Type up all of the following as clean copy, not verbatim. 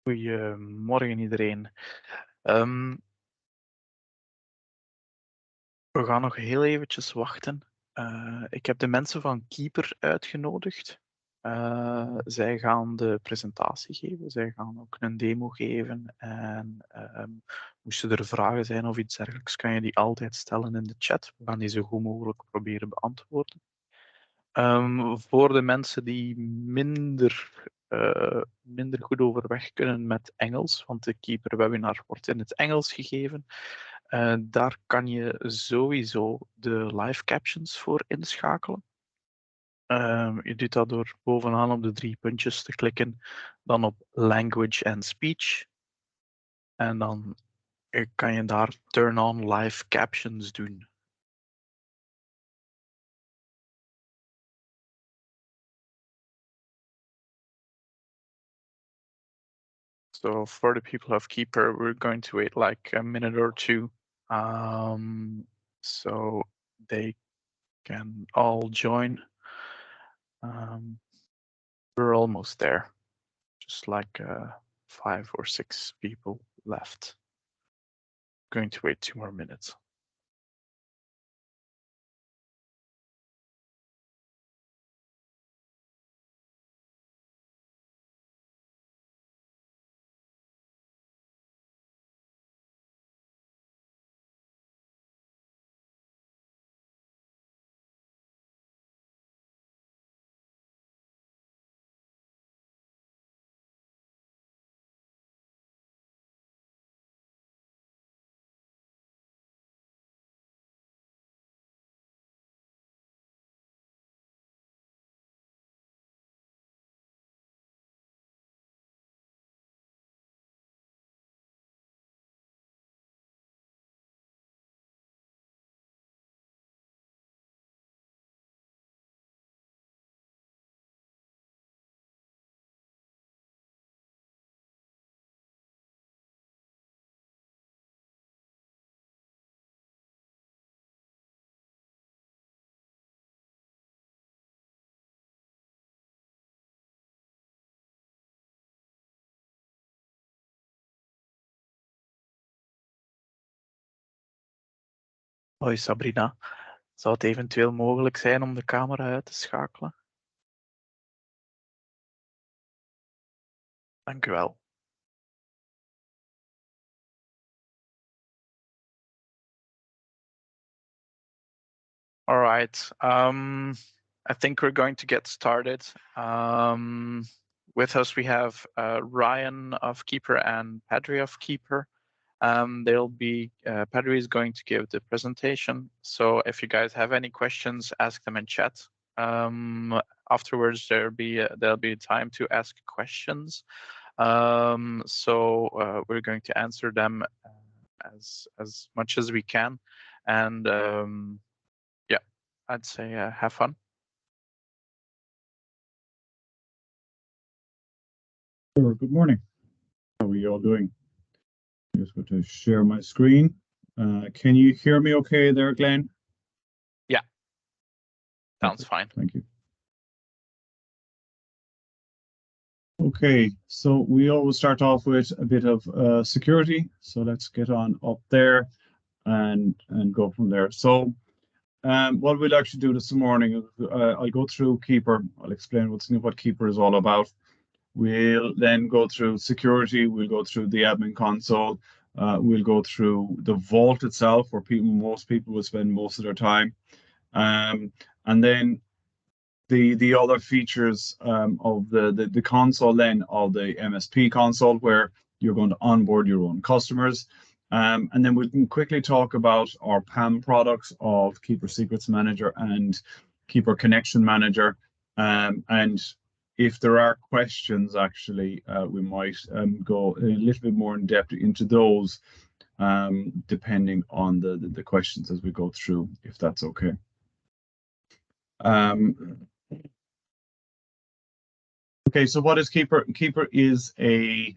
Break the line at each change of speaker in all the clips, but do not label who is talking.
Goedemorgen iedereen. We gaan nog heel eventjes wachten. Ik heb de mensen van Keeper uitgenodigd. Zij gaan de presentatie geven. Zij gaan ook een demo geven. En moesten er vragen zijn of iets dergelijks, kan je die altijd stellen in de chat. We gaan die zo goed mogelijk proberen beantwoorden. Voor de mensen die minder goed overweg kunnen met Engels, want de Keeper webinar wordt in het Engels gegeven, daar kan je sowieso de live captions voor inschakelen. Je doet dat door bovenaan op de 3 puntjes te klikken, dan op Language and Speech. En dan kan je daar Turn on Live Captions doen. So for the people of Keeper, we're going to wait like a minute or two, so they can all join. We're almost there, just like 5 or 6 people left. Going to wait 2 more minutes. Hoi Sabrina, zou het eventueel mogelijk zijn om de camera uit te schakelen? Dank u wel. All right, I think we're going to get started. With us we have Ryan of Keeper and Padre of Keeper. Padre is going to give the presentation. So if you guys have any questions, ask them in chat. Afterwards, there'll be time to ask questions. So we're going to answer them as much as we can. And yeah, I'd say have fun.
Sure. Good morning. How are you all doing? I'm just going to share my screen. Can you hear me okay there, Glenn?
Yeah. Sounds fine.
Thank you. Okay, so we always start off with a bit of security. So let's get on up there and go from there. So what we'll actually do this morning is I'll go through Keeper. I'll explain what Keeper is all about. We'll then go through security. We'll go through the admin console. We'll go through the vault itself, where most people will spend most of their time, and then the other features of the console, then of the MSP console, where you're going to onboard your own customers. And then we can quickly talk about our PAM products of Keeper Secrets Manager and Keeper Connection Manager, and if there are questions, actually, we might go a little bit more in depth into those, depending on the questions as we go through, if that's okay. Okay, so what is Keeper? Keeper is a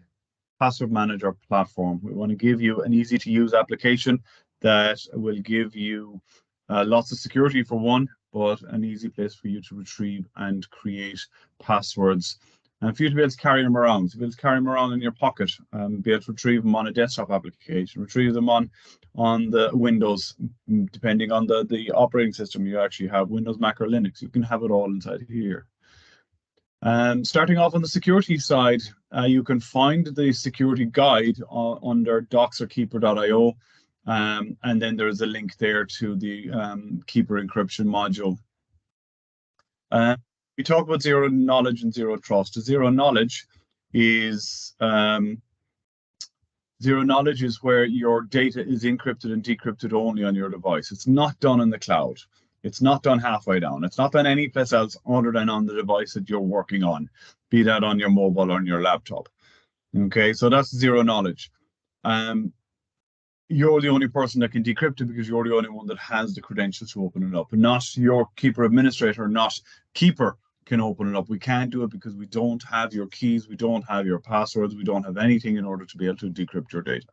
password manager platform. We want to give you an easy-to-use application that will give you lots of security for one, but an easy place for you to retrieve and create passwords And for you to be able to carry them around, to be able to carry them around in your pocket, be able to retrieve them on a desktop application, retrieve them on the Windows, depending on the operating system you actually have, Windows, Mac, or Linux. You can have it all inside here. Starting off on the security side, you can find the security guide under docs or keeper.io. And then there's a link there to the Keeper encryption module. We talk about zero knowledge and zero trust. Zero knowledge is where your data is encrypted and decrypted only on your device. It's not done in the cloud. It's not done halfway down. It's not done any place else other than on the device that you're working on, be that on your mobile or on your laptop. Okay, so that's zero knowledge. You're the only person that can decrypt it because you're the only one that has the credentials to open it up, and not your Keeper administrator, not Keeper can open it up. We can't do it because we don't have your keys, we don't have your passwords, we don't have anything in order to be able to decrypt your data.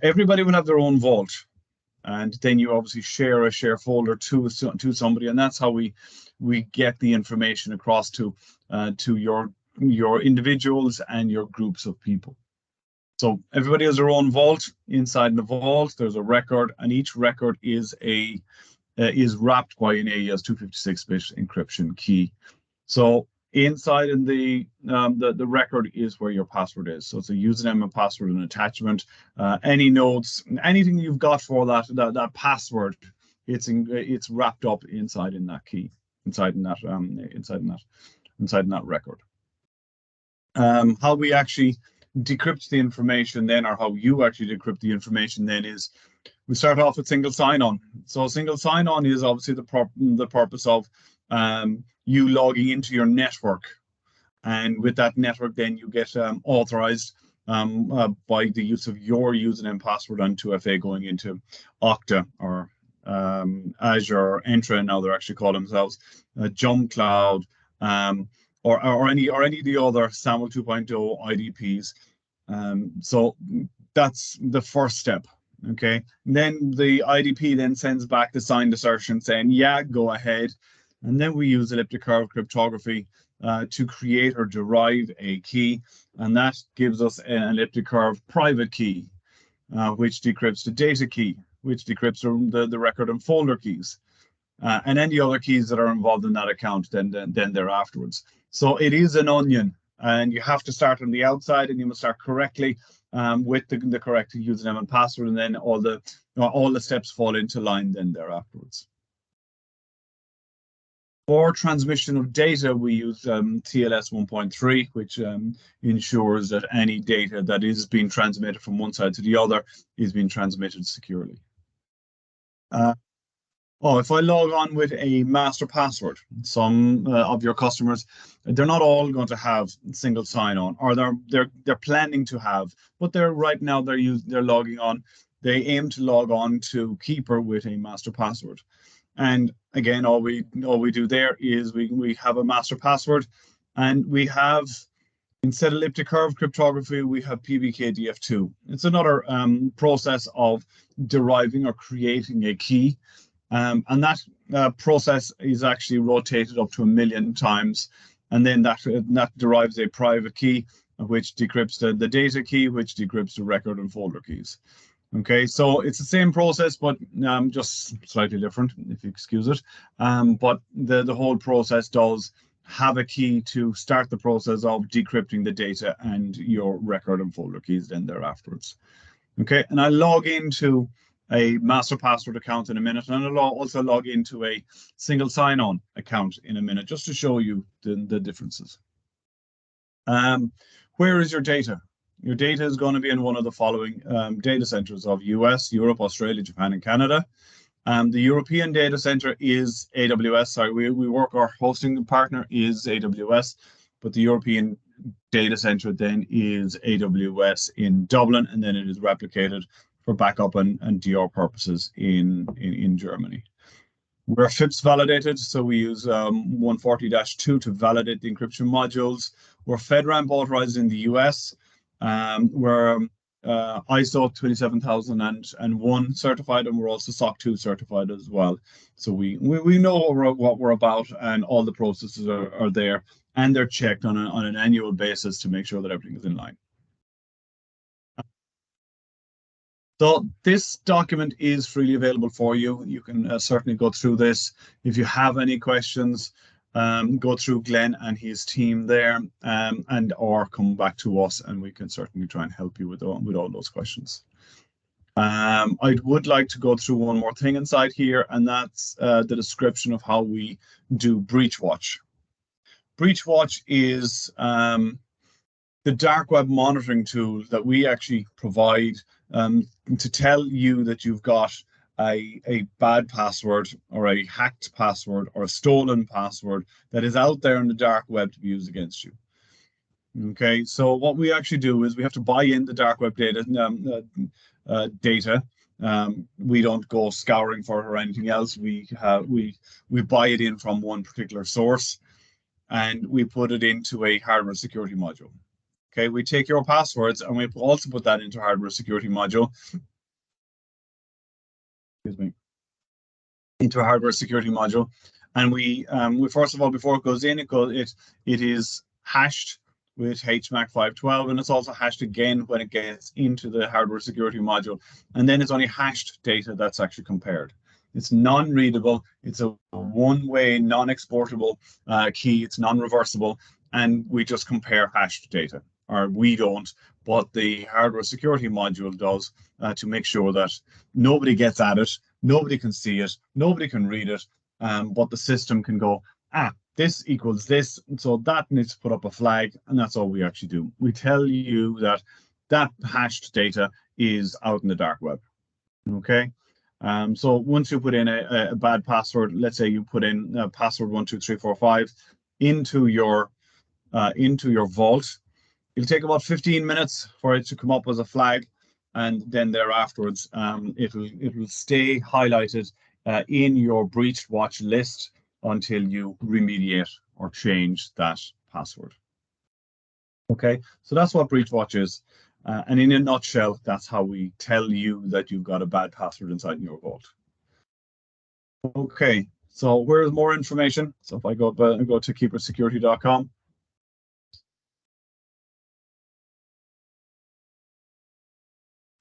Everybody will have their own vault, and then you obviously share a share folder to somebody, and that's how we get the information across to your individuals and your groups of people. So everybody has their own vault. Inside the vault, there's a record, and each record is wrapped by an AES 256-bit encryption key. So inside in the record is where your password is. So it's a username and password and attachment. Any notes, anything you've got for that password, it's wrapped up inside in that key, inside in that record. How we actually decrypt the information then, or how you actually decrypt the information then, is we start off with single sign-on. So single sign-on is obviously the purpose of you logging into your network, and with that network then you get authorized by the use of your username, password, and 2FA going into Okta or Azure or Entra, now they're actually called themselves, Jump Cloud, or any of the other SAML 2.0 IDPs. So that's the first step. Okay, and then the IDP then sends back the signed assertion saying, yeah, go ahead. And then we use elliptic curve cryptography to create or derive a key, and that gives us an elliptic curve private key, which decrypts the data key, which decrypts the record and folder keys, and any other keys that are involved in that account then there afterwards. So it is an onion, and you have to start on the outside, and you must start correctly with the correct username and password, and then all the steps fall into line then there afterwards. For transmission of data, we use TLS 1.3, which ensures that any data that is being transmitted from one side to the other is being transmitted securely. If I log on with a master password, some of your customers, they're not all going to have single sign-on, or they're planning to have, but right now they're logging on. They aim to log on to Keeper with a master password. And again, all we do there is we have a master password, and we have, instead of elliptic curve cryptography, we have PBKDF2. It's another process of deriving or creating a key, and that process is actually rotated up to 1 million times, and then that derives a private key, which decrypts the data key, which decrypts the record and folder keys. Okay, so it's the same process, but just slightly different, if you excuse it. But the whole process does have a key to start the process of decrypting the data and your record and folder keys then there afterwards. Okay, and I'll log into a master password account in a minute, and I'll also log into a single sign-on account in a minute, just to show you the differences. Where is your data? Your data is going to be in one of the following data centers of US, Europe, Australia, Japan, and Canada. The European data center is AWS. Sorry, our hosting partner is AWS, but the European data center then is AWS in Dublin, and then it is replicated for backup and DR purposes in Germany. We're FIPS validated, so we use 140-2 to validate the encryption modules. We're FedRAMP authorized in the US. We're ISO 27001 certified, and we're also SOC 2 certified as well. So we know what we're about, and all the processes are there, and they're checked on an annual basis to make sure that everything is in line. So this document is freely available for you. You can certainly go through this. If you have any questions, go through Glenn and his team there, and or come back to us, and we can certainly try and help you with all those questions. I would like to go through one more thing inside here, and that's the description of how we do Breach Watch. Breach Watch is the dark web monitoring tool that we actually provide to tell you that you've got a bad password or a hacked password or a stolen password that is out there in the dark web to be used against you. Okay, so what we actually do is we have to buy in the dark web data. We don't go scouring for it or anything else. We buy it in from one particular source, and we put it into a hardware security module. Okay, we take your passwords and we also put that into hardware security module. Excuse me. Into a hardware security module, and we first of all, before it goes in, it is hashed with HMAC 512, and it's also hashed again when it gets into the hardware security module, and then it's only hashed data that's actually compared. It's non-readable. It's a one-way, non-exportable key. It's non-reversible, and we just compare hashed data. Or we don't, but the hardware security module does, to make sure that nobody gets at it, nobody can see it, nobody can read it, but the system can go, this equals this, so that needs to put up a flag, and that's all we actually do. We tell you that that hashed data is out in the dark web. Okay, so once you put in a bad password, let's say you put in password 12345 into your vault. It'll take about 15 minutes for it to come up as a flag, and then thereafterwards, it will stay highlighted in your breach watch list until you remediate or change that password. Okay, so that's what breach watch is, and in a nutshell, that's how we tell you that you've got a bad password inside your vault. Okay, so where's more information? So if I go to keepersecurity.com.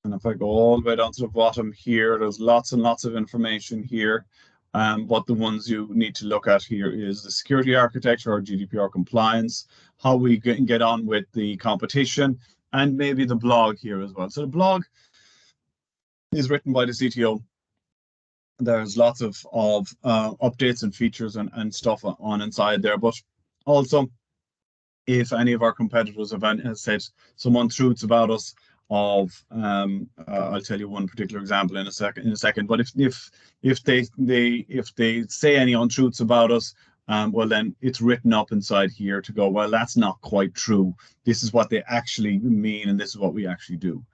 And if I go all the way down to the bottom here, there's lots and lots of information here. But the ones you need to look at here is the security architecture or GDPR compliance, how we get on with the competition, and maybe the blog here as well. So the blog is written by the CTO. There's lots of updates and features and stuff on inside there, but also if any of our competitors have said some untruths about us, I'll tell you one particular example in a second. But if they say any untruths about us, well, then it's written up inside here to go, well, that's not quite true. This is what they actually mean, and this is what we actually do.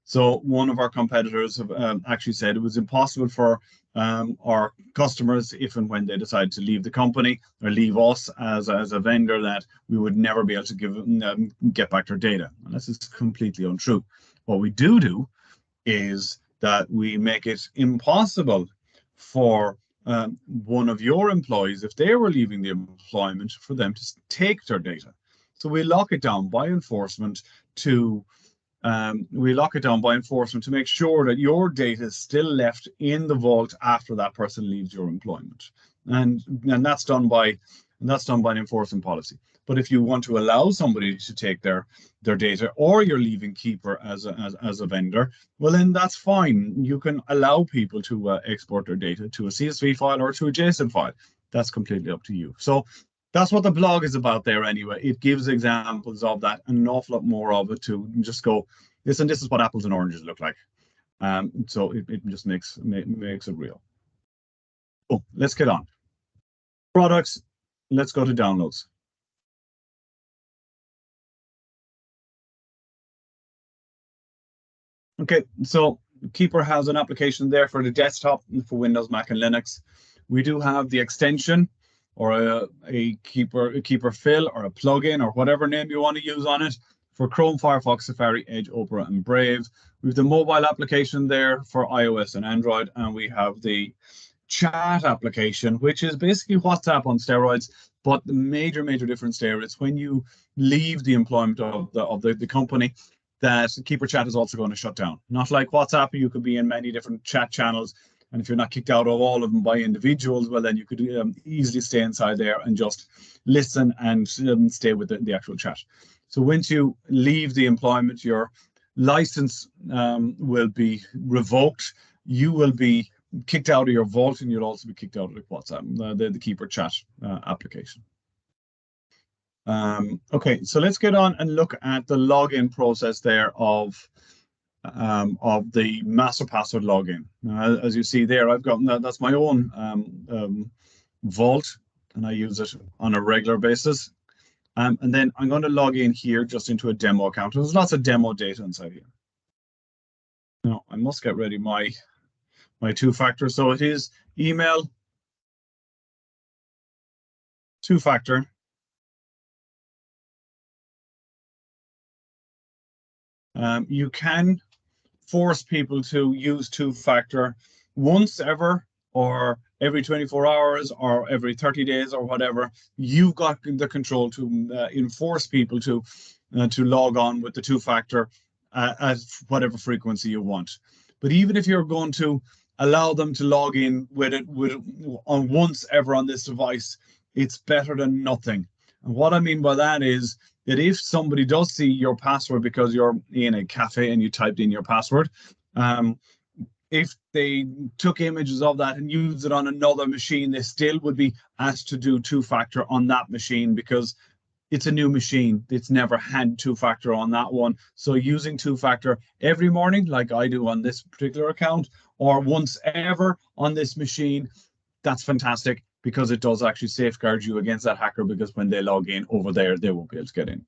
So one of our competitors have actually said it was impossible for our customers, if and when they decide to leave the company or leave us as a vendor, that we would never be able to get back their data. And this is completely untrue. What we do is that we make it impossible for one of your employees, if they were leaving the employment, for them to take their data. So we lock it down by enforcement to make sure that your data is still left in the vault after that person leaves your employment, and that's done by an enforcement policy. But if you want to allow somebody to take their data, or you're leaving Keeper as a vendor, well, then that's fine. You can allow people to export their data to a CSV file or to a JSON file. That's completely up to you. So that's what the blog is about there anyway. It gives examples of that, and an awful lot more of it, to just go, listen, this is what apples and oranges look like. So it just makes it real. Oh, let's get on. Products, let's go to downloads. Okay, so Keeper has an application there for the desktop for Windows, Mac, and Linux. We do have the extension, or a Keeper fill, or a plugin, or whatever name you want to use on it, for Chrome, Firefox, Safari, Edge, Opera, and Brave. We have the mobile application there for iOS and Android, and we have the chat application, which is basically WhatsApp on steroids. But the major difference there is when you leave the employment of the company, that Keeper Chat is also going to shut down. Not like WhatsApp, you could be in many different chat channels, and if you're not kicked out of all of them by individuals, well, then you could easily stay inside there and just listen and stay with the actual chat. So once you leave the employment, your license will be revoked. You will be kicked out of your vault, and you'll also be kicked out of the WhatsApp, the Keeper Chat application. Okay, so let's get on and look at the login process there of the master password login. As you see there, I've got that's my own vault, and I use it on a regular basis. And then I'm going to log in here just into a demo account. There's lots of demo data inside here. Now I must get ready my two-factor. So it is email, two-factor. You can force people to use two-factor once ever, or every 24 hours, or every 30 days, or whatever. You've got the control to enforce people to log on with the two-factor at whatever frequency you want. But even if you're going to allow them to log in with it on once ever on this device, it's better than nothing. And what I mean by that is that if somebody does see your password because you're in a cafe and you typed in your password, if they took images of that and used it on another machine, they still would be asked to do two-factor on that machine because it's a new machine. It's never had two-factor on that one. So using two-factor every morning, like I do on this particular account, or once ever on this machine, that's fantastic, because it does actually safeguard you against that hacker, because when they log in over there, they won't be able to get in.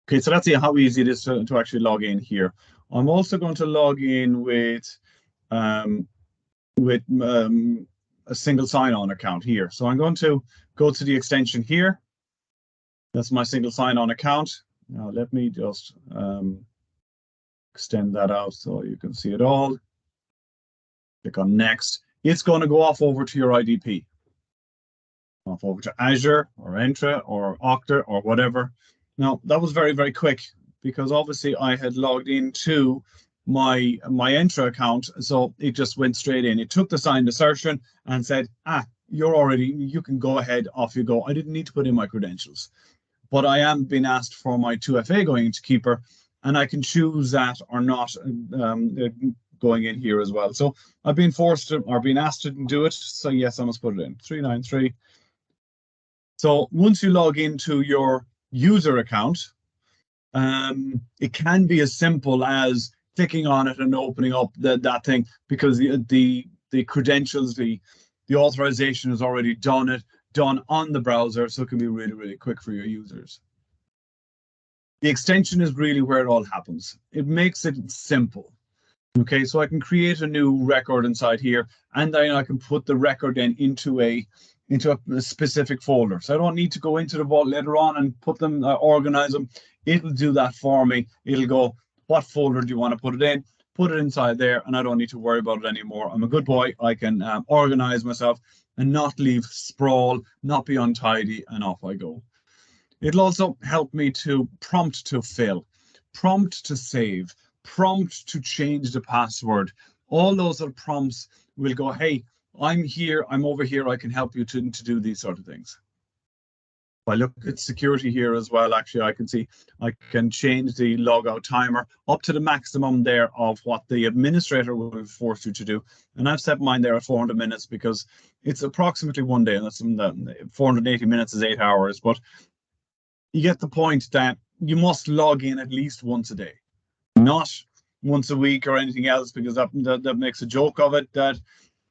Okay, so let's see how easy it is to actually log in here. I'm also going to log in with a single sign-on account here. So I'm going to go to the extension here. That's my single sign-on account. Now let me just extend that out so you can see it all. Click on next. It's going to go off over to your IDP. Off over to Azure or Entra or Okta or whatever. Now that was very quick, because obviously I had logged into my Entra account, so it just went straight in. It took the signed assertion and said, you can go ahead, off you go. I didn't need to put in my credentials, but I am being asked for my 2FA going into Keeper, and I can choose that or not going in here as well. So I've been forced to, or been asked to do it. So yes, I must put it in 393. So once you log into your user account, it can be as simple as clicking on it and opening up that thing, because the credentials, the authorization is already done on the browser, so it can be really quick for your users. The extension is really where it all happens. It makes it simple. Okay, so I can create a new record inside here, and then I can put the record then into a specific folder. So I don't need to go into the vault later on and put them, organize them. It'll do that for me. It'll go, what folder do you want to put it in? Put it inside there, and I don't need to worry about it anymore. I'm a good boy. I can organize myself and not leave sprawl, not be untidy, and off I go. It'll also help me to prompt to fill, prompt to save, prompt to change the password. All those are prompts will go, hey, I'm here, I'm over here, I can help you to do these sort of things. If I look at security here as well, actually, I can see I can change the logout timer up to the maximum there of what the administrator will force you to do. And I've set mine there at 400 minutes because it's approximately 1 day, and that's 480 minutes is 8 hours. But you get the point that you must log in at least once a day, not once a week or anything else, because that makes a joke of it that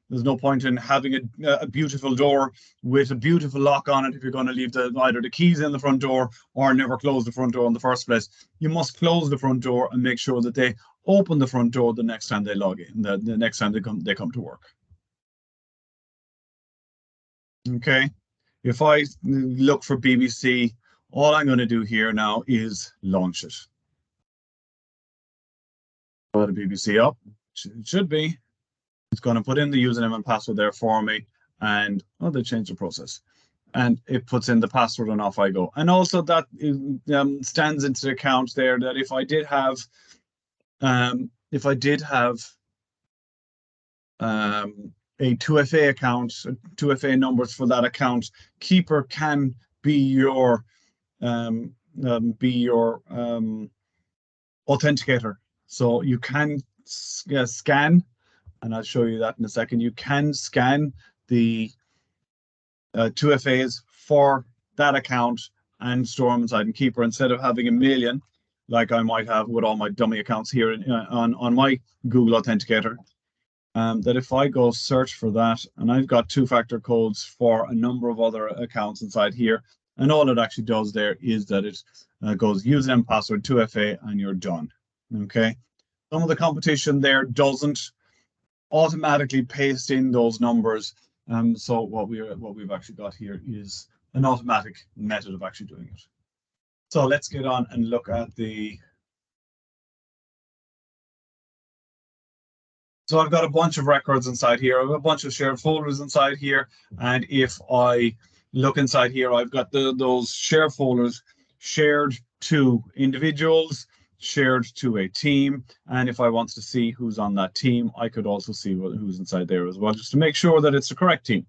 There's no point in having a beautiful door with a beautiful lock on it if you're going to leave either the keys in the front door or never close the front door in the first place. You must close the front door and make sure that they open the front door the next time they log in, the next time they come to work. Okay, if I look for BBC, all I'm going to do here now is launch it. Put the BBC up. It should be. It's going to put in the username and password there for me, and they changed the process, and it puts in the password, and off I go. And also that stands into the account there that if I did have a 2FA account, 2FA numbers for that account, Keeper can be your authenticator. So you can scan, and I'll show you that in a second. You can scan the 2FAs for that account and store them inside in Keeper instead of having a million, like I might have with all my dummy accounts here on my Google Authenticator. That if I go search for that, and I've got two-factor codes for a number of other accounts inside here, and all it actually does there is that it goes username, password, 2FA, and you're done. Okay. Some of the competition there doesn't automatically paste in those numbers. So what we've actually got here is an automatic method of actually doing it. So let's get on and look at the. So I've got a bunch of records inside here. I've got a bunch of shared folders inside here. And if I look inside here, I've got those shared folders shared to individuals, shared to a team. And if I want to see who's on that team, I could also see who's inside there as well, just to make sure that it's the correct team.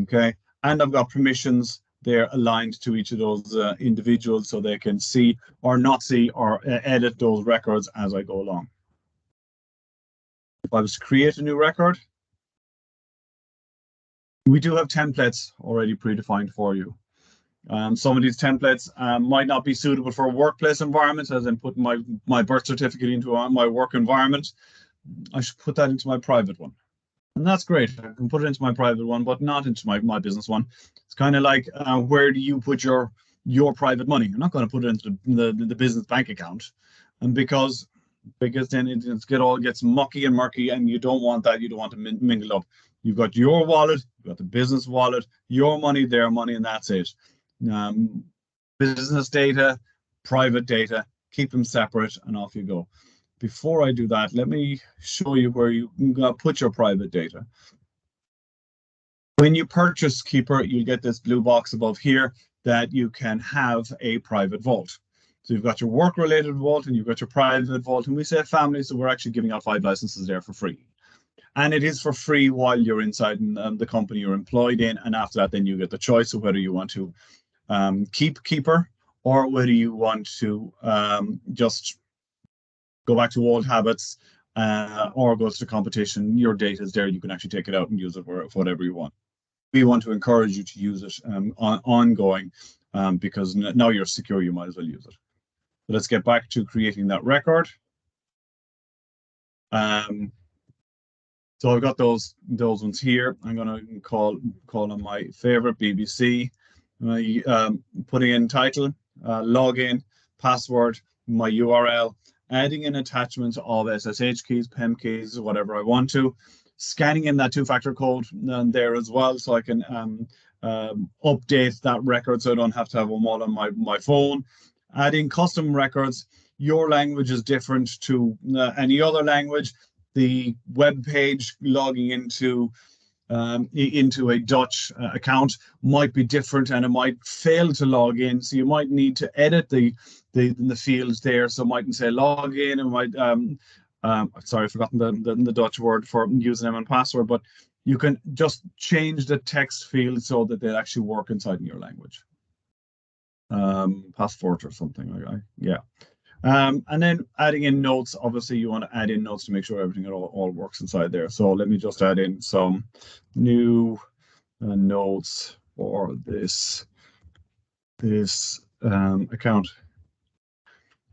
Okay. And I've got permissions there aligned to each of those individuals so they can see or not see or edit those records as I go along. If I was to create a new record, we do have templates already predefined for you. Some of these templates might not be suitable for a workplace environment, as in putting my birth certificate into my work environment. I should put that into my private one. And that's great. I can put it into my private one, but not into my business one. It's kind of like where do you put your private money? You're not going to put it into the business bank account. And because then it all gets mucky and murky, and you don't want that. You don't want to mingle up. You've got your wallet, you've got the business wallet, your money, their money, and that's it. Business data, private data, keep them separate, and off you go. Before I do that, let me show you where you can put your private data. When you purchase Keeper, you'll get this blue box above here that you can have a private vault. So you've got your work-related vault and you've got your private vault. And we say family, so we're actually giving out 5 licenses there for free. And it is for free while you're inside the company you're employed in. And after that, then you get the choice of whether you want to keep Keeper or whether you want to just go back to old habits or go to the competition. Your data is there. You can actually take it out and use it for whatever you want. We want to encourage you to use it ongoing because now you're secure, you might as well use it. So let's get back to creating that record. So I've got those ones here. I'm going to call on my favorite BBC. Putting in title, login, password, my URL, adding in attachments of SSH keys, PEM keys, whatever I want to, scanning in that two-factor code there as well, so I can update that record so I don't have to have them all on my phone. Adding custom records. Your language is different to any other language. The web page logging into a Dutch account might be different, and it might fail to log in. So you might need to edit the fields there. So it mightn't say log in, and might sorry, I've forgotten the Dutch word for username and password, but you can just change the text field so that they actually work inside in your language. Passport or something like that. Yeah. And then adding in notes. Obviously, you want to add in notes to make sure everything all works inside there. So let me just add in some new notes for this account.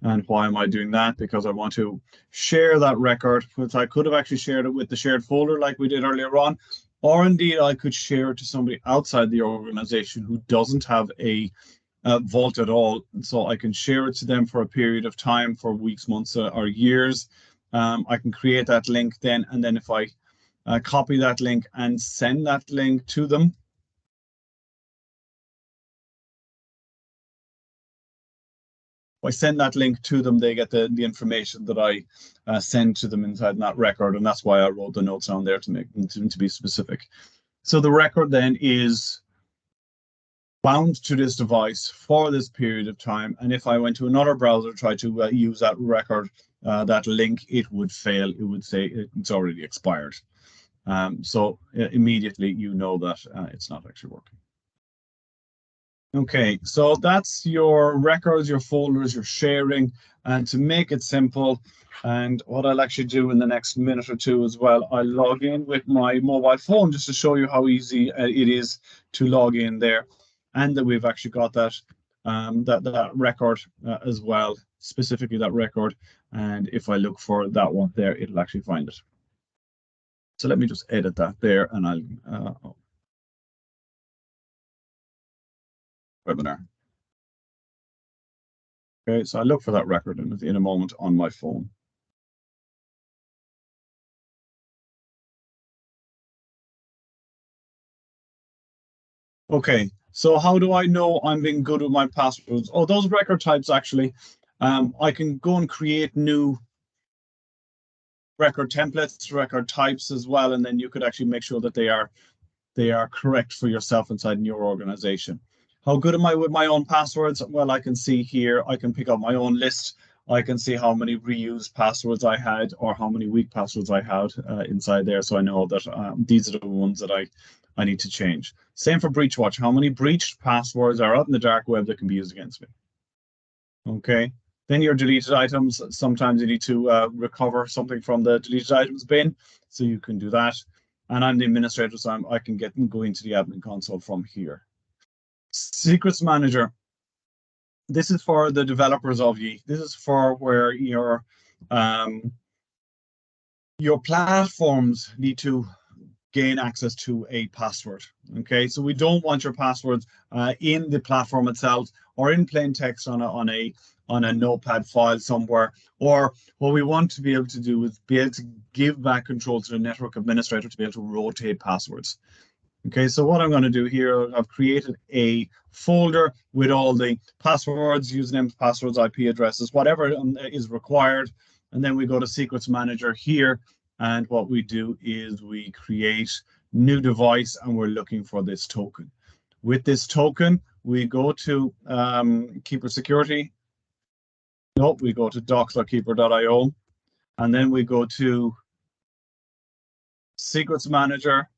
And why am I doing that? Because I want to share that record, which I could have actually shared it with the shared folder like we did earlier on, or indeed I could share it to somebody outside the organization who doesn't have a vault at all. So I can share it to them for a period of time, for weeks, months, or years. I can create that link then, and then if I copy that link and send that link to them, I send that link to them, they get the information that I send to them inside that record. And that's why I wrote the notes down there to make them to be specific. So the record then is bound to this device for this period of time. And if I went to another browser to try to use that record, that link, it would fail. It would say it's already expired. So immediately you know that it's not actually working. Okay, so that's your records, your folders, your sharing, and to make it simple, and what I'll actually do in the next minute or two as well, I'll log in with my mobile phone just to show you how easy it is to log in there, and that we've actually got that that record as well, specifically that record, and if I look for that one there, it'll actually find it. So let me just edit that there, and I'll webinar. Okay, so I look for that record in a moment on my phone. Okay, so how do I know I'm being good with my passwords? Oh, those record types actually, I can go and create new record templates, record types as well, and then you could actually make sure that they are correct for yourself inside your organization. How good am I with my own passwords? Well, I can see here, I can pick up my own list. I can see how many reused passwords I had or how many weak passwords I had inside there. So I know that these are the ones that I need to change. Same for BreachWatch. How many breached passwords are out in the dark web that can be used against me? Okay. Then your deleted items. Sometimes you need to recover something from the deleted items bin. So you can do that. And I'm the administrator, so I can go into the admin console from here. Secrets Manager. This is for the developers of Ye. This is for where your platforms need to gain access to a password. Okay, so we don't want your passwords in the platform itself or in plain text on a notepad file somewhere. Or what we want to be able to do is be able to give back control to the network administrator to be able to rotate passwords. Okay, so what I'm going to do here, I've created a folder with all the passwords, usernames, passwords, IP addresses, whatever is required. And then we go to Secrets Manager here. And what we do is we create new device and we're looking for this token. With this token, we go to Keeper Security. Nope, we go to docs.keeper.io. And then we go to Secrets Manager.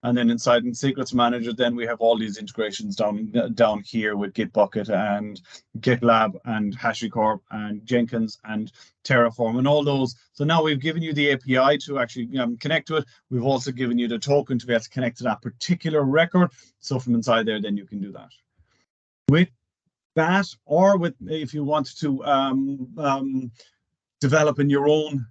And then inside in Secrets Manager, then we have all these integrations down here with Gitbucket and GitLab and HashiCorp and Jenkins and Terraform and all those. So now we've given you the API to actually connect to it. We've also given you the token to be able to connect to that particular record. So from inside there, then you can do that. With that, or with if you want to develop in your own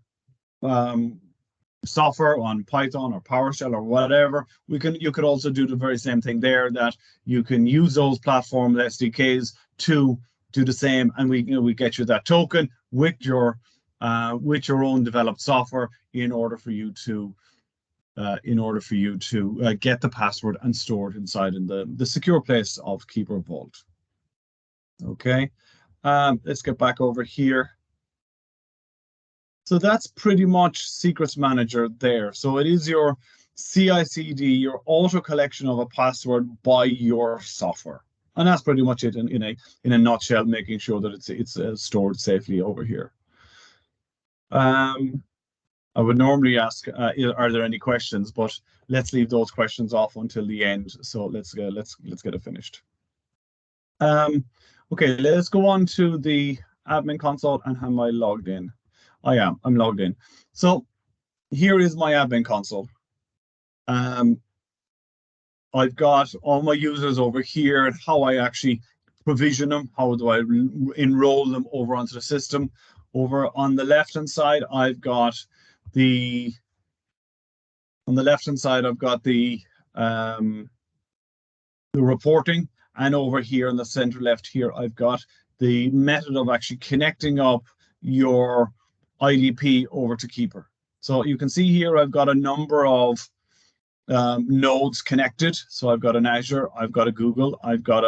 software on Python or PowerShell or whatever, you could also do the very same thing there, that you can use those platform SDKs to do the same, and we get you that token with your own developed software in order for you to get the password and store it inside in the secure place of Keeper Vault. Okay, let's get back over here. So that's pretty much Secrets Manager there. So it is your CI/CD, your auto collection of a password by your software, and that's pretty much it in a nutshell, making sure that it's stored safely over here. I would normally ask, are there any questions? But let's leave those questions off until the end. So let's get it finished. Okay, let's go on to the admin console, and am I logged in? I'm logged in. So here is my admin console. I've got all my users over here and how I actually provision them? How do I enroll them over onto the system? Over on the left-hand side, I've got the reporting, and over here in the center left here, I've got the method of actually connecting up your IDP over to Keeper. So you can see here, I've got a number of nodes connected. So I've got an Azure, I've got a Google, I've got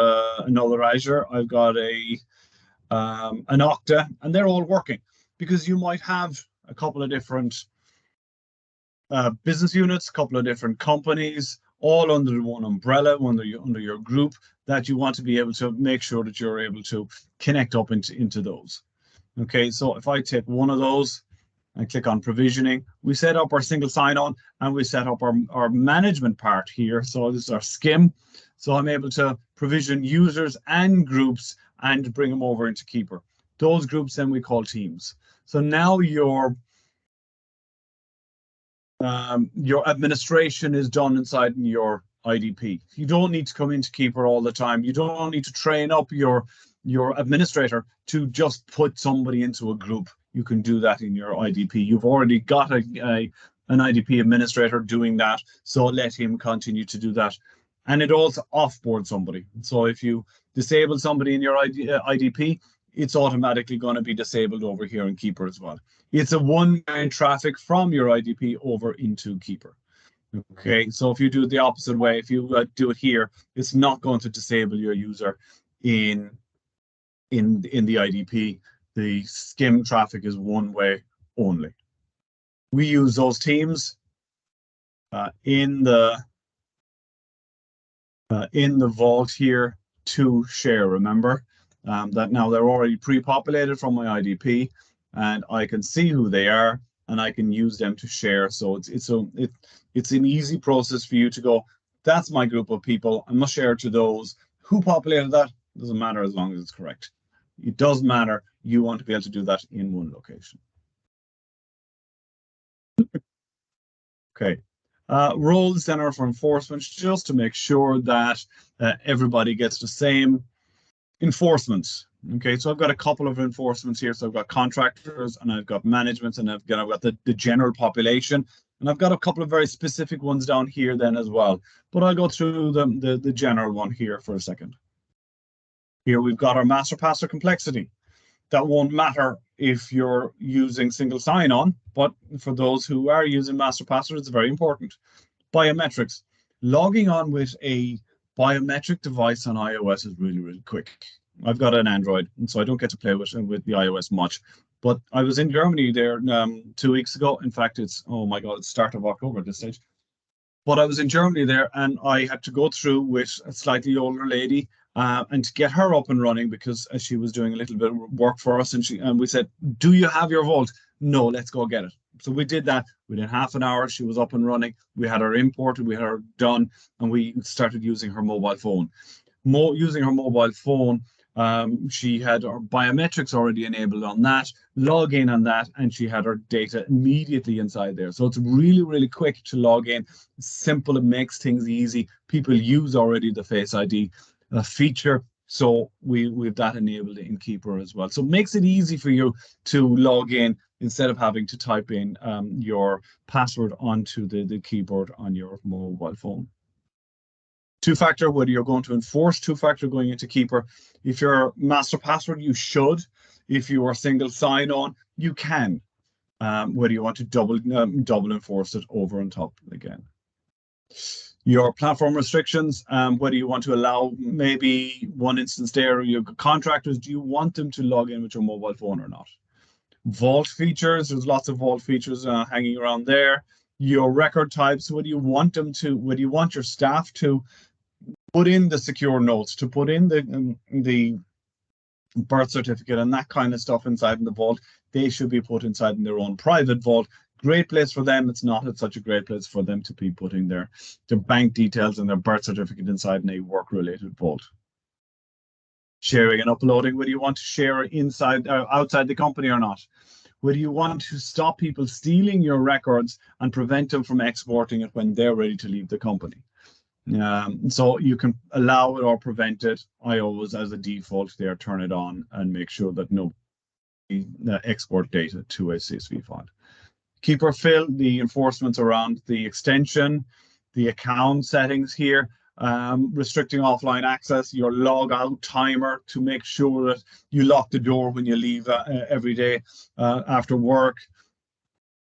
another Azure, I've got an Okta, and they're all working, because you might have a couple of different business units, a couple of different companies, all under one umbrella, under your group, that you want to be able to make sure that you're able to connect up into those. Okay, so if I take one of those and click on provisioning, we set up our single sign-on, and we set up our management part here. So this is our SCIM. So I'm able to provision users and groups and bring them over into Keeper. Those groups then we call teams. So now your administration is done inside your IDP. You don't need to come into Keeper all the time. You don't need to train up your administrator to just put somebody into a group. You can do that in your IDP. You've already got an IDP administrator doing that, so let him continue to do that. And it also offboards somebody. So if you disable somebody in your IDP, it's automatically going to be disabled over here in Keeper as well. It's a one-way traffic from your IDP over into Keeper. Okay, so if you do it the opposite way, if you do it here, it's not going to disable your user in the IDP. The SCIM traffic is one way only. We use those teams in the vault here to share. Remember that now they're already pre-populated from my IDP, and I can see who they are, and I can use them to share. So it's an easy process for you to go, that's my group of people, I must share to those. Who populated that? Doesn't matter as long as it's correct. It does matter. You want to be able to do that in one location. Okay. Roles then are for enforcement, just to make sure that everybody gets the same enforcements. Okay, so I've got a couple of enforcements here. So I've got contractors, and I've got managements, and I've got the general population, and I've got a couple of very specific ones down here then as well. But I'll go through the general one here for a second. Here we've got our master passer complexity. That won't matter if you're using single sign-on, but for those who are using master passer, it's very important. Biometrics. Logging on with a biometric device on iOS is really, really quick. I've got an Android, and so I don't get to play with the iOS much. But I was in Germany there 2 weeks ago. In fact, it's, oh my God, it's start of October at this stage. But I was in Germany there, and I had to go through with a slightly older lady and to get her up and running, because she was doing a little bit of work for us, and we said, do you have your vault? No, let's go get it. So we did that. Within half an hour, she was up and running. We had her imported, we had her done, and we started using her mobile phone. Using her mobile phone, she had her biometrics already enabled on that, log in on that, and she had her data immediately inside there. So it's really, really quick to log in. It's simple, it makes things easy. People use already the Face ID feature, so we've that enabled in Keeper as well. So it makes it easy for you to log in instead of having to type in your password onto the keyboard on your mobile phone. Two-factor, whether you're going to enforce two-factor going into Keeper. If you're master password, you should. If you are single sign-on, you can. Whether you want to double enforce it over on top again. Your platform restrictions, whether you want to allow maybe one instance there, your contractors, do you want them to log in with your mobile phone or not? Vault features, there's lots of vault features hanging around there. Your record types, whether you want your staff to put in the secure notes, to put in the birth certificate and that kind of stuff inside in the vault, they should be put inside in their own private vault. Great place for them. It's not such a great place for them to be putting their bank details and their birth certificate inside in a work-related vault. Sharing and uploading, whether you want to share inside outside the company or not. Whether you want to stop people stealing your records and prevent them from exporting it when they're ready to leave the company. So you can allow it or prevent it. I always, as a default there, turn it on and make sure that no export data to a CSV file. Keeper fill, the enforcements around the extension, the account settings here, restricting offline access, your log out timer to make sure that you lock the door when you leave every day after work.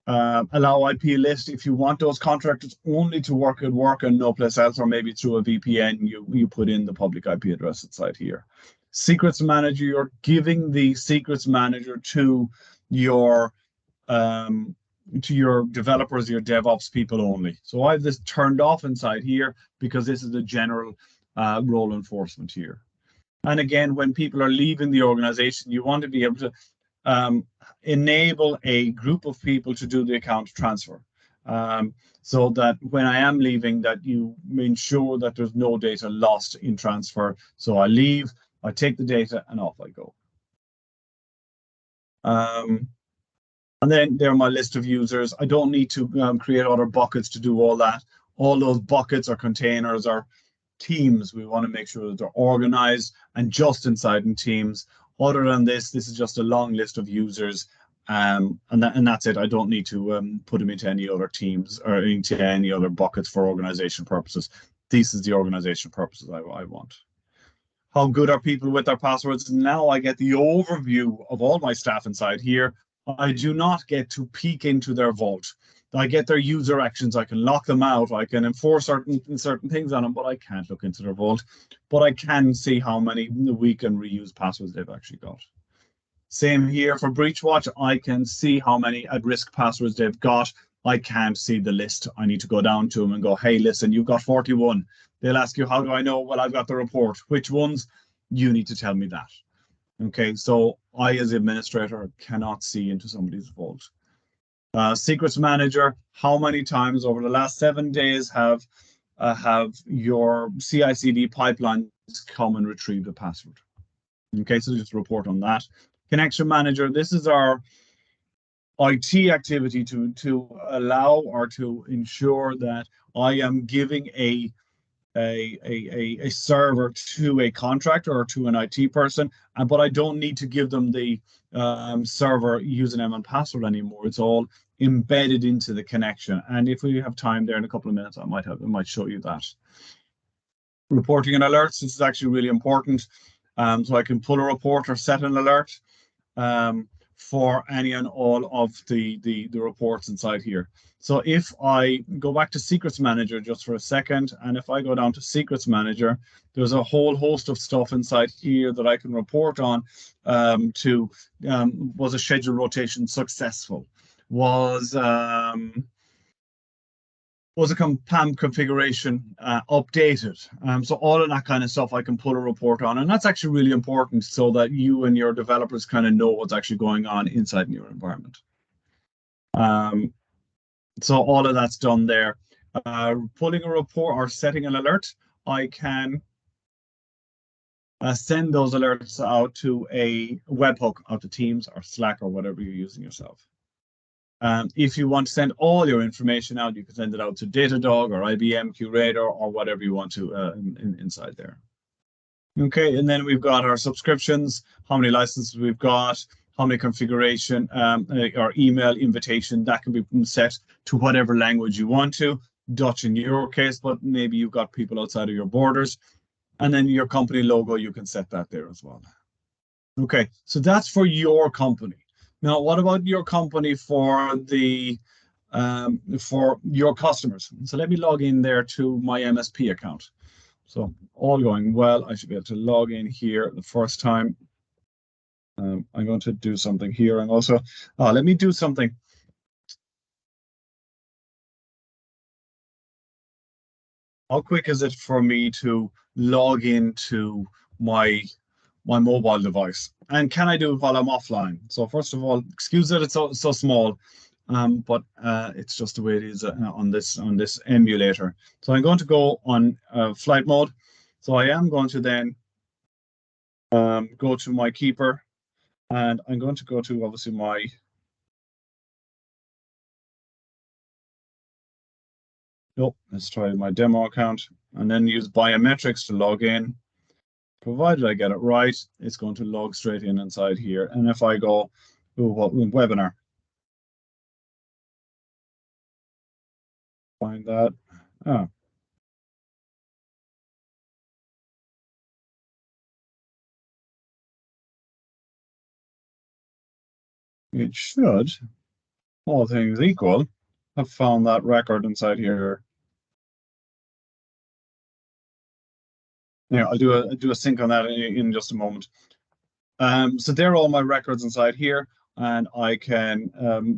Allow IP list if you want those contractors only to work at work and no place else, or maybe through a VPN, you put in the public IP address inside here. Secrets manager, you're giving the secrets manager to your developers, your DevOps people only. So I have this turned off inside here because this is the general role enforcement here. And again, when people are leaving the organization, you want to be able to enable a group of people to do the account transfer, so that when I am leaving, that you ensure that there's no data lost in transfer. So I leave, I take the data, and off I go. And then there are my list of users. I don't need to create other buckets to do all that. All those buckets or containers are teams. We want to make sure that they're organized and just inside in teams. Other than this is just a long list of users, and that's it. I don't need to put them into any other teams or into any other buckets for organization purposes. This is the organization purposes I want. How good are people with their passwords? Now I get the overview of all my staff inside here. I do not get to peek into their vault. I get their user actions. I can lock them out. I can enforce certain things on them, but I can't look into their vault. But I can see how many weak and reused passwords they've actually got. Same here for Breachwatch. I can see how many at-risk passwords they've got. I can't see the list. I need to go down to them and go, hey, listen, you've got 41. They'll ask you, how do I know? Well, I've got the report. Which ones? You need to tell me that. Okay, so I, as the administrator, cannot see into somebody's vault. Secrets manager, how many times over the last 7 days have your CI/CD pipelines come and retrieve the password? Okay, so just report on that. Connection manager, this is our IT activity to allow or to ensure that I am giving a server to a contractor or to an IT person, but I don't need to give them the server username and password anymore. It's all embedded into the connection. And if we have time there in a couple of minutes, I might show you that. Reporting and alerts, this is actually really important. So I can pull a report or set an alert for any and all of the reports inside here. So if I go back to Secrets Manager just for a second, and if I go down to Secrets Manager, there's a whole host of stuff inside here that I can report on. Was a scheduled rotation successful? Was a PAM configuration updated? So all of that kind of stuff I can put a report on, and that's actually really important so that you and your developers kind of know what's actually going on inside your environment. So all of that's done there. Pulling a report or setting an alert, I can send those alerts out to a webhook, out to Teams or Slack or whatever you're using yourself. If you want to send all your information out, you can send it out to Datadog or IBM QRadar or whatever you want to inside there. Okay, and then we've got our subscriptions, how many licenses we've got, how many configuration or email invitation that can be set to whatever language you want to, Dutch in your case, but maybe you've got people outside of your borders. And then your company logo, you can set that there as well. Okay, so that's for your company. Now, what about your company for your customers? So let me log in there to my MSP account. So all going well. I should be able to log in here the first time. I'm going to do something here, and also let me do something. How quick is it for me to log into my mobile device? And can I do it while I'm offline? So first of all, excuse that it's so small, but it's just the way it is on this emulator. So I'm going to go on flight mode. So I am going to then go to my keeper, and I'm going to go to obviously my Oh, let's try my demo account and then use biometrics to log in. Provided I get it right, it's going to log straight in inside here. And if I go, what webinar? Find that. Ah. It should, all things equal, have found that record inside here. Yeah, I'll do a sync on that in just a moment. So there are all my records inside here, and I can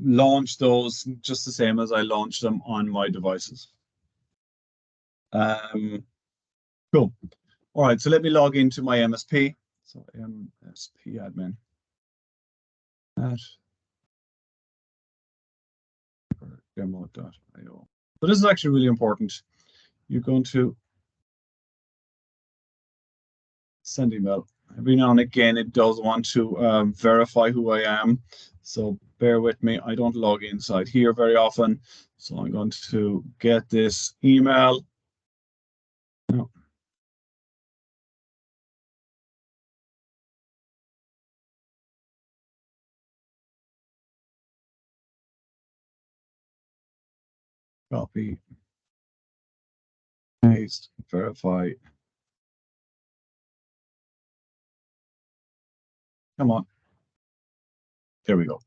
launch those just the same as I launch them on my devices. Cool. All right, so let me log into my MSP. So MSP admin. Demo.io. So this is actually really important. You're going to send email. Every now and again, it does want to verify who I am. So bear with me. I don't log inside here very often. So I'm going to get this email. No. Copy, paste, verify. Come on. There we go.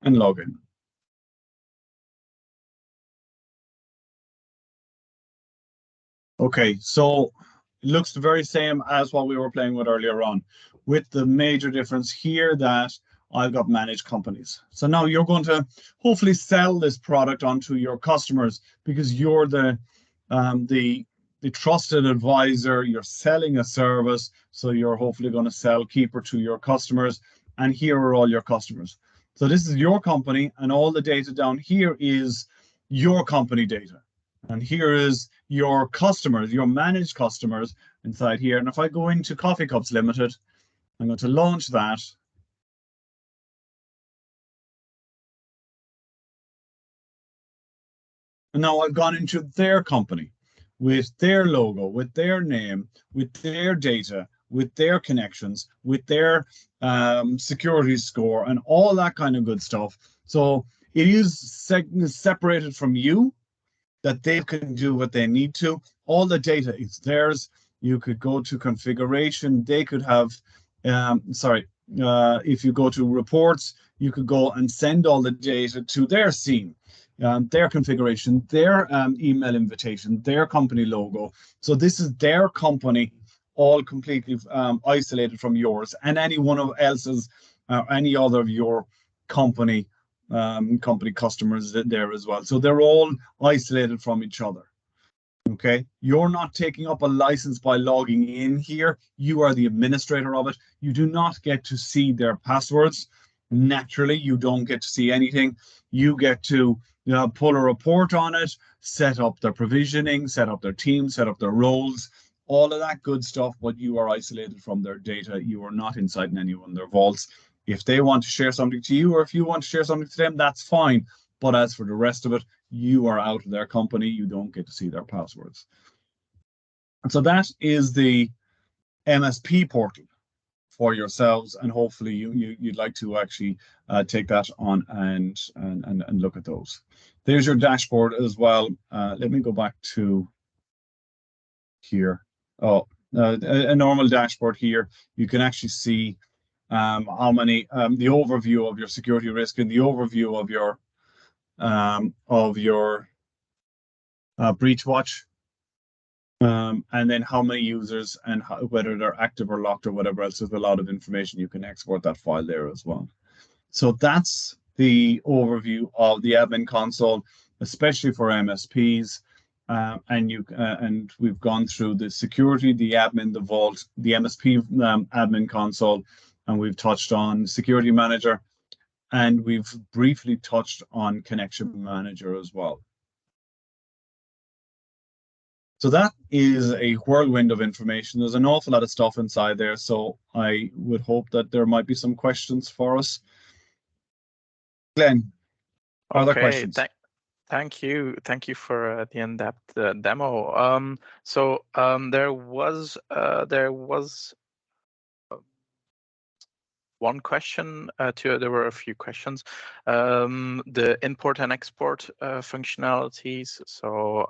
And log in. Okay, so it looks the very same as what we were playing with earlier on, with the major difference here that I've got managed companies. So now you're going to hopefully sell this product onto your customers because you're the trusted advisor. You're selling a service, so you're hopefully going to sell Keeper to your customers. And here are all your customers. So this is your company, and all the data down here is your company data. And here is your customers, your managed customers inside here. And if I go into Coffee Cups Limited, I'm going to launch that. And now I've gone into their company with their logo, with their name, with their data, with their connections, with their security score, and all that kind of good stuff. So it is separated from you, that they can do what they need to. All the data is theirs. You could go to configuration. They could have, if you go to reports, you could go and send all the data to their scene, their configuration, their email invitation, their company logo. So this is their company, all completely isolated from yours and any one of else's, any other of your company customers there as well. So they're all isolated from each other. Okay, you're not taking up a license by logging in here. You are the administrator of it. You do not get to see their passwords. Naturally, you don't get to see anything. You get to pull a report on it, set up their provisioning, set up their team, set up their roles, all of that good stuff, but you are isolated from their data. You are not inside any one of their vaults. If they want to share something to you, or if you want to share something to them, that's fine. But as for the rest of it, you are out of their company. You don't get to see their passwords. And so that is the MSP portal for yourselves, and hopefully you'd like to actually take that on and look at those. There's your dashboard as well. Let me go back to here. Oh, a normal dashboard here. You can actually see how many, the overview of your security risk and the overview of your breach watch, and then how many users and whether they're active or locked or whatever else. There's a lot of information. You can export that file there as well. So that's the overview of the admin console, especially for MSPs. And we've gone through the security, the admin, the vault, the MSP admin console, and we've touched on security manager, and we've briefly touched on connection manager as well. So that is a whirlwind of information. There's an awful lot of stuff inside there. So I would hope that there might be some questions for us. Glenn, other
Okay,
questions?
thank you for the in-depth demo. There was one question. There were a few questions. The import and export functionalities. So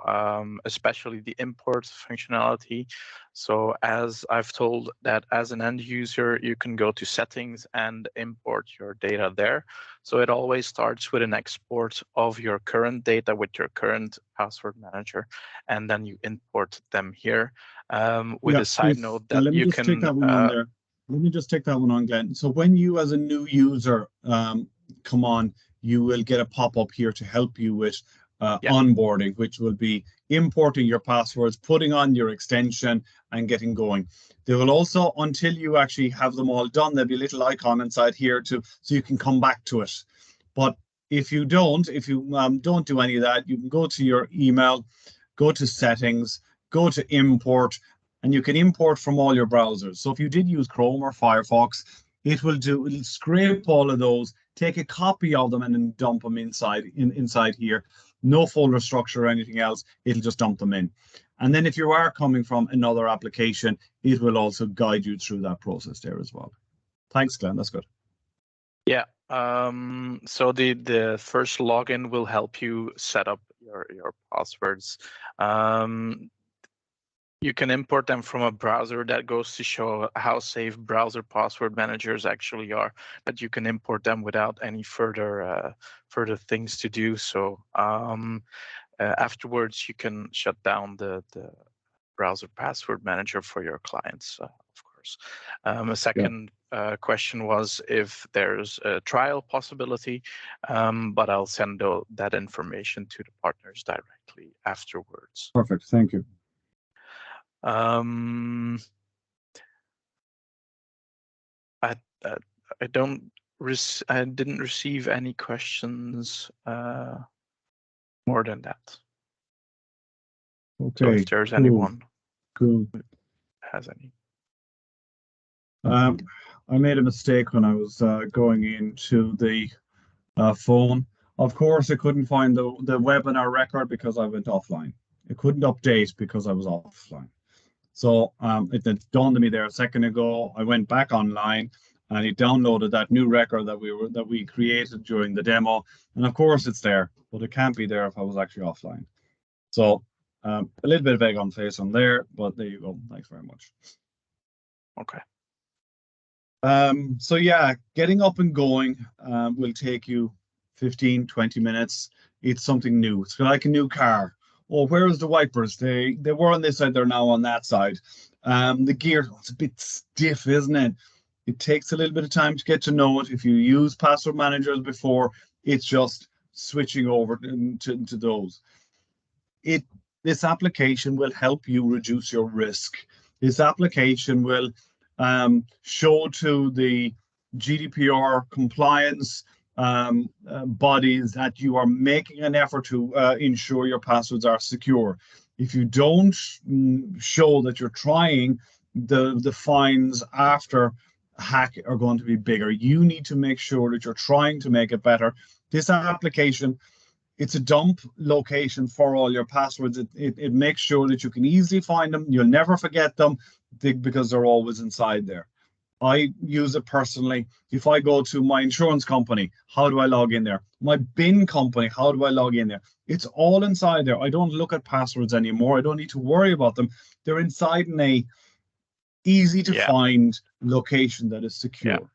especially the import functionality. So as I've told that as an end user, you can go to settings and import your data there. So it always starts with an export of your current data with your current password manager, and then you import them here. With a side note that
let me
you
just take
can.
that one on there. Let me just take that one on, Glenn. So when you, as a new user, come on, you will get a pop-up here to help you with
Yeah.
onboarding, which will be importing your passwords, putting on your extension, and getting going. They will also, until you actually have them all done, there'll be a little icon inside here so you can come back to it. But if you don't do any of that, you can go to your email, go to settings, go to import, and you can import from all your browsers. So if you did use Chrome or Firefox, it'll scrape all of those, take a copy of them, and then dump them inside here. No folder structure or anything else. It'll just dump them in. And then if you are coming from another application, it will also guide you through that process there as well. Thanks, Glenn. That's good.
Yeah. So the first login will help you set up your passwords. You can import them from a browser. That goes to show how safe browser password managers actually are. But you can import them without any further things to do. So afterwards, you can shut down the browser password manager for your clients, of course. A second question was if there's a trial possibility, but I'll send that information to the partners directly afterwards.
Perfect. Thank you.
I didn't receive any questions more than that.
Okay.
So if there's anyone
who
has any.
I made a mistake when I was going into the phone. Of course, I couldn't find the webinar record because I went offline. It couldn't update because I was offline. So it dawned on me there a second ago. I went back online and it downloaded that new record that we created during the demo. And of course, it's there, but it can't be there if I was actually offline. So a little bit of egg on face on there, but there you go. Thanks very much.
Okay.
So yeah, getting up and going will take you 15, 20 minutes. It's something new. It's like a new car. Oh, where is the wipers? They were on this side, they're now on that side. The gear, it's a bit stiff, isn't it? It takes a little bit of time to get to know it. If you use password managers before, it's just switching over to those. This application will help you reduce your risk. This application will show to the GDPR compliance bodies that you are making an effort to ensure your passwords are secure. If you don't show that you're trying, the fines after hack are going to be bigger. You need to make sure that you're trying to make it better. This application, it's a dump location for all your passwords. It makes sure that you can easily find them. You'll never forget them because they're always inside there. I use it personally. If I go to my insurance company, how do I log in there? My bin company, how do I log in there? It's all inside there. I don't look at passwords anymore. I don't need to worry about them. They're inside in a easy to find location that is secure.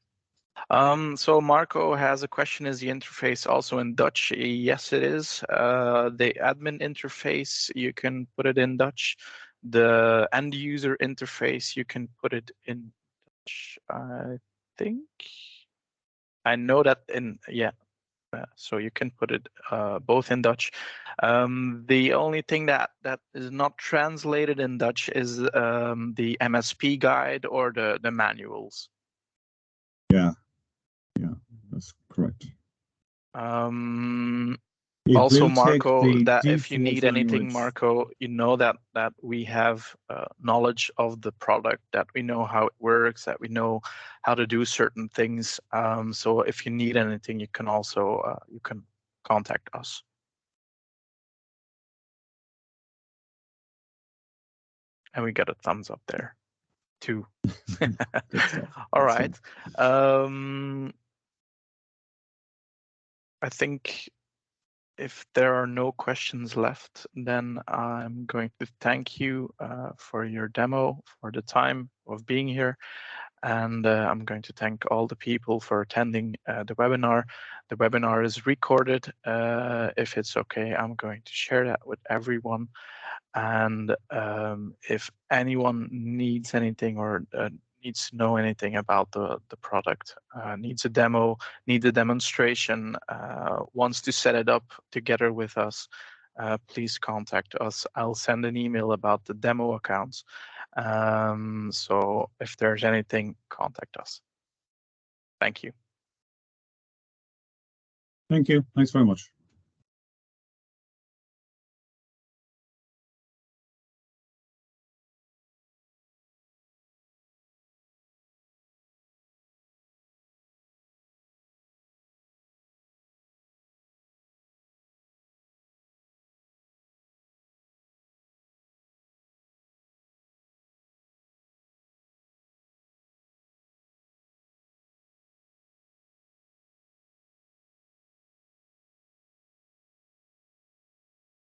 Yeah. So Marco has a question, is the interface also in Dutch? Yes, it is. The admin interface, you can put it in Dutch. The end user interface, you can put it in Dutch, I think. I know that so you can put it both in Dutch. The only thing that is not translated in Dutch is the MSP guide or the manuals.
Yeah, that's correct. It
Also,
will take
Marco,
the
that if you
default
need anything,
language.
Marco, you know that we have knowledge of the product, that we know how it works, that we know how to do certain things. So if you need anything, you can also you can contact us. And we got a thumbs up there too.
Good stuff.
All
Good
right.
stuff.
I think if there are no questions left, then I'm going to thank you for your demo, for the time of being here. And I'm going to thank all the people for attending the webinar. The webinar is recorded. If it's okay, I'm going to share that with everyone. And if anyone needs anything or needs to know anything about the product, needs a demo, needs a demonstration, wants to set it up together with us, please contact us. I'll send an email about the demo accounts. So if there's anything, contact us. Thank you.
Thank you. Thanks very much.